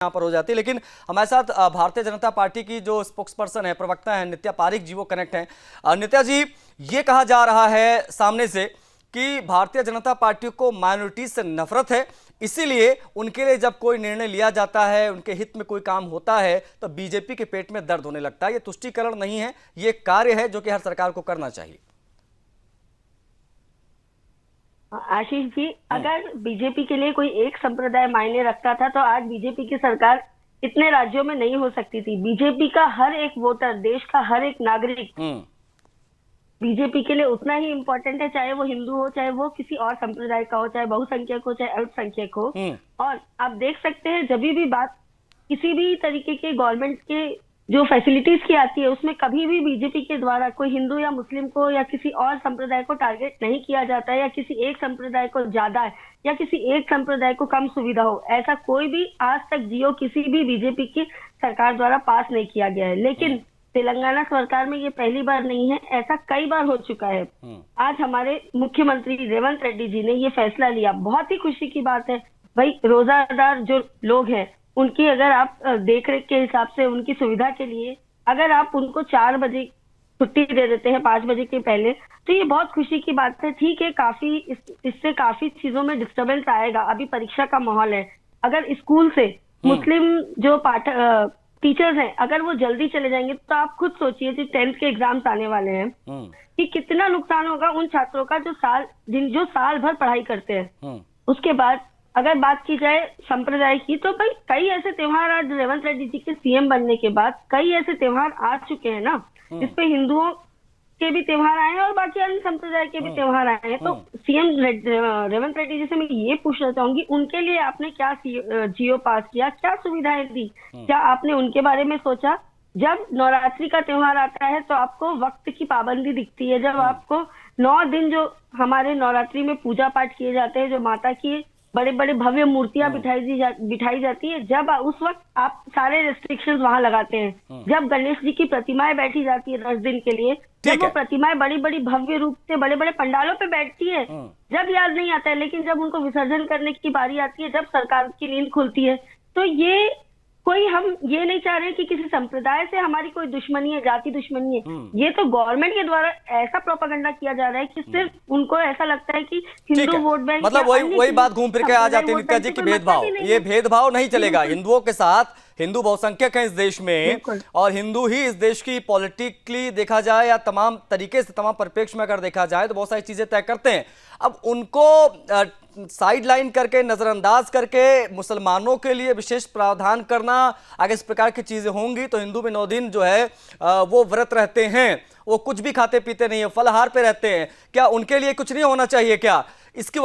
यहाँ पर हो जाती है। लेकिन हमारे साथ भारतीय जनता पार्टी की जो स्पोक्स पर्सन है, प्रवक्ता है नित्या पारिक जी, वो कनेक्ट हैं। नित्या जी, ये कहा जा रहा है सामने से कि भारतीय जनता पार्टी को माइनॉरिटी से नफरत है, इसीलिए उनके लिए जब कोई निर्णय लिया जाता है, उनके हित में कोई काम होता है तो बीजेपी के पेट में दर्द होने लगता है। ये तुष्टीकरण नहीं है, ये कार्य है जो कि हर सरकार को करना चाहिए। आशीष जी, अगर बीजेपी के लिए कोई एक संप्रदाय मायने रखता था तो आज बीजेपी की सरकार इतने राज्यों में नहीं हो सकती थी। बीजेपी का हर एक वोटर, देश का हर एक नागरिक बीजेपी के लिए उतना ही इम्पोर्टेंट है, चाहे वो हिंदू हो, चाहे वो किसी और संप्रदाय का हो, चाहे बहुसंख्यक हो, चाहे अल्पसंख्यक हो। और आप देख सकते हैं, जब भी बात किसी भी तरीके के गवर्नमेंट के जो फैसिलिटीज की आती है, उसमें कभी भी बीजेपी के द्वारा कोई हिंदू या मुस्लिम को या किसी और संप्रदाय को टारगेट नहीं किया जाता है, या किसी एक संप्रदाय को ज्यादा है या किसी एक संप्रदाय को कम सुविधा हो, ऐसा कोई भी आज तक जियो किसी भी बीजेपी की सरकार द्वारा पास नहीं किया गया है। लेकिन तेलंगाना सरकार में ये पहली बार नहीं है, ऐसा कई बार हो चुका है। आज हमारे मुख्यमंत्री रेवंत रेड्डी जी ने ये फैसला लिया, बहुत ही खुशी की बात है। भाई, रोजादार जो लोग हैं उनकी अगर आप देख रेख के हिसाब से उनकी सुविधा के लिए अगर आप उनको 4 बजे छुट्टी दे देते हैं 5 बजे के पहले, तो ये बहुत खुशी की बात है। ठीक है, काफी इससे काफी चीजों में डिस्टर्बेंस आएगा। अभी परीक्षा का माहौल है, अगर स्कूल से मुस्लिम जो टीचर्स हैं अगर वो जल्दी चले जाएंगे तो आप खुद सोचिए कि 10th के एग्जाम्स आने वाले हैं कि कितना नुकसान होगा उन छात्रों का जो साल भर पढ़ाई करते हैं। उसके बाद अगर बात की जाए संप्रदाय की, तो भाई कई ऐसे त्योहार आज रेवंत रेड्डी जी के सीएम बनने के बाद कई ऐसे त्योहार आ चुके हैं ना, जिसपे हिंदुओं के भी त्योहार आए हैं और बाकी अन्य संप्रदाय के भी त्योहार आए हैं। तो सीएम रेवंत रेड्डी जी से मैं ये पूछना चाहूंगी, उनके लिए आपने क्या जियो पास किया, क्या सुविधाएं दी, क्या आपने उनके बारे में सोचा? जब नवरात्रि का त्योहार आता है तो आपको वक्त की पाबंदी दिखती है, जब आपको 9 दिन जो हमारे नवरात्रि में पूजा पाठ किए जाते हैं, जो माता की बड़े बड़े भव्य मूर्तियां बिठाई जाती है, जब उस वक्त आप सारे रेस्ट्रिक्शंस वहां लगाते हैं। जब गणेश जी की प्रतिमाएं बैठी जाती है 10 दिन के लिए, जब वो प्रतिमाएं बड़ी बड़ी भव्य रूप से बड़े बड़े पंडालों पे बैठती है, जब याद नहीं आता है, लेकिन जब उनको विसर्जन करने की बारी आती है, जब सरकार की नींद खुलती है, तो ये कोई, हम ये नहीं चाह रहे कि किसी संप्रदाय से हमारी कोई दुश्मनी है, जाति दुश्मनी है। ये तो गवर्नमेंट के द्वारा ऐसा प्रोपेगेंडा किया जा रहा है कि सिर्फ उनको ऐसा लगता है कि हिंदू वोट बैंक, मतलब वही बात घूम फिर के आ जाती है नित्या जी की भेदभाव, ये भेदभाव नहीं चलेगा हिंदुओं के साथ। हिंदू बहुसंख्यक हैं इस देश में और हिंदू ही इस देश की पॉलिटिकली देखा जाए या तमाम तरीके से, तमाम परिप्रेक्ष्य में अगर देखा जाए तो बहुत सारी चीजें तय करते हैं। अब उनको साइड लाइन करके, नजरअंदाज करके मुसलमानों के लिए विशेष प्रावधान करना, अगर इस प्रकार की चीजें होंगी तो हिंदू में 9 दिन जो है वो व्रत रहते हैं, वो कुछ भी खाते पीते नहीं है, फलाहार पे रहते हैं, क्या उनके लिए कुछ नहीं होना चाहिए क्या? इसकी